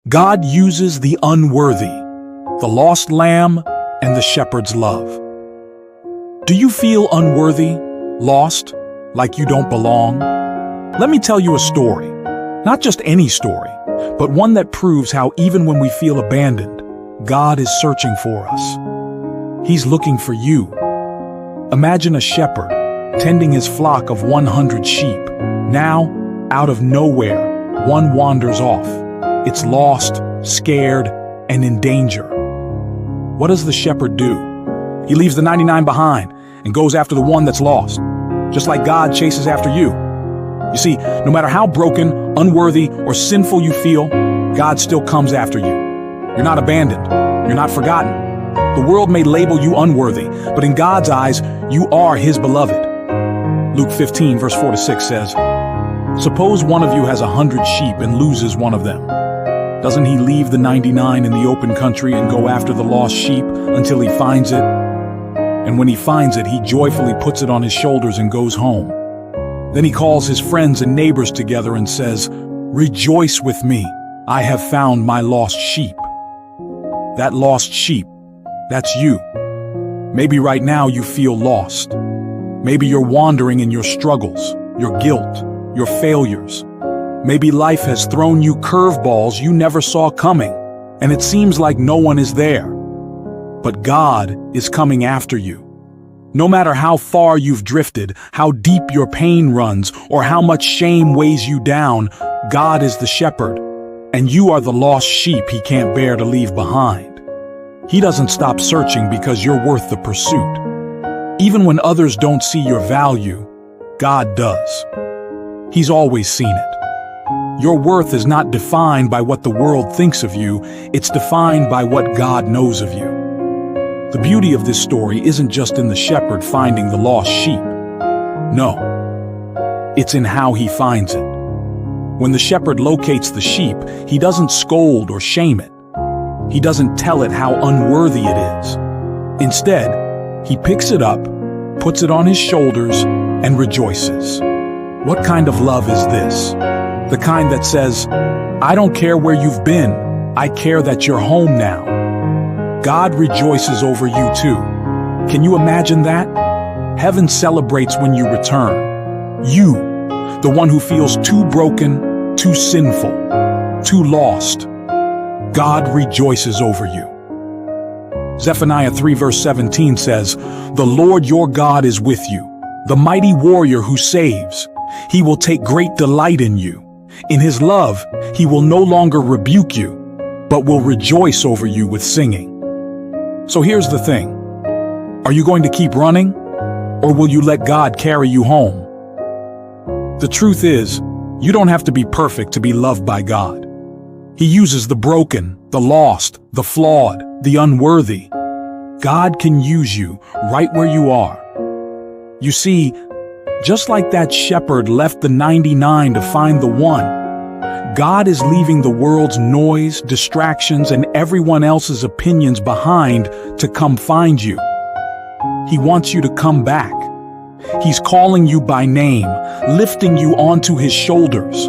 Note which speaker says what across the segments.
Speaker 1: God uses the unworthy, the lost lamb, and the shepherd's love. Do you feel unworthy, lost, like you don't belong? Let me tell you a story. Not just any story, but one that proves how even when we feel abandoned, God is searching for us. He's looking for you. Imagine a shepherd tending his flock of 100 sheep. Now, out of nowhere, one wanders off. It's lost, scared, and in danger. What does the shepherd do? He leaves the 99 behind and goes after the one that's lost, just like God chases after you. You see, no matter how broken, unworthy, or sinful you feel, God still comes after you. You're not abandoned. You're not forgotten. The world may label you unworthy, but in God's eyes, you are His beloved. Luke 15, verse 4-6 says, "Suppose one of you has 100 sheep and loses one of them. Doesn't he leave the 99 in the open country and go after the lost sheep until he finds it? And when he finds it, he joyfully puts it on his shoulders and goes home. Then he calls his friends and neighbors together and says, 'Rejoice with me, I have found my lost sheep.'" That lost sheep, that's you. Maybe right now you feel lost. Maybe you're wandering in your struggles, your guilt, your failures. Maybe life has thrown you curveballs you never saw coming, and it seems like no one is there. But God is coming after you. No matter how far you've drifted, how deep your pain runs, or how much shame weighs you down, God is the shepherd, and you are the lost sheep He can't bear to leave behind. He doesn't stop searching because you're worth the pursuit. Even when others don't see your value, God does. He's always seen it. Your worth is not defined by what the world thinks of you, it's defined by what God knows of you. The beauty of this story isn't just in the shepherd finding the lost sheep. No, it's in how he finds it. When the shepherd locates the sheep, he doesn't scold or shame it. He doesn't tell it how unworthy it is. Instead, he picks it up, puts it on his shoulders, and rejoices. What kind of love is this? The kind that says, "I don't care where you've been, I care that you're home now." God rejoices over you too. Can you imagine that? Heaven celebrates when you return. You, the one who feels too broken, too sinful, too lost. God rejoices over you. Zephaniah 3 verse 17 says, "The Lord your God is with you, the mighty warrior who saves. He will take great delight in you. In His love, He will no longer rebuke you, but will rejoice over you with singing." So here's the thing. Are you going to keep running, or will you let God carry you home? The truth is, you don't have to be perfect to be loved by God. He uses the broken, the lost, the flawed, the unworthy. God can use you right where you are. You see, just like that shepherd left the 99 to find the one, God is leaving the world's noise, distractions, and everyone else's opinions behind to come find you. He wants you to come back. He's calling you by name, lifting you onto His shoulders.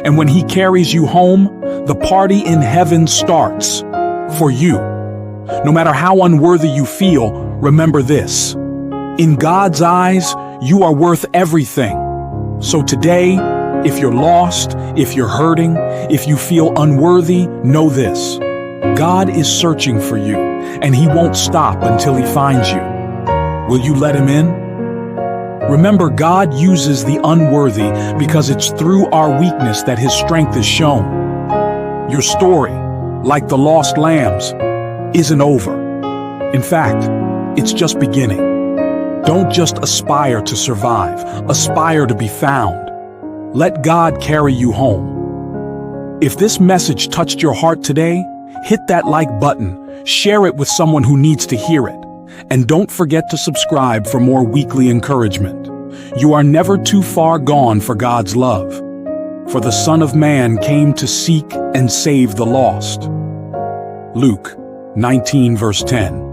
Speaker 1: And when He carries you home, the party in heaven starts for you. No matter how unworthy you feel, remember this. In God's eyes, you are worth everything. So today, if you're lost, if you're hurting, if you feel unworthy, know this. God is searching for you, and He won't stop until He finds you. Will you let Him in? Remember, God uses the unworthy because it's through our weakness that His strength is shown. Your story, like the lost lambs, isn't over. In fact, it's just beginning. Don't just aspire to survive, aspire to be found. Let God carry you home. If this message touched your heart today, hit that like button, share it with someone who needs to hear it, and don't forget to subscribe for more weekly encouragement. You are never too far gone for God's love, for the Son of Man came to seek and save the lost. Luke 19 verse 10.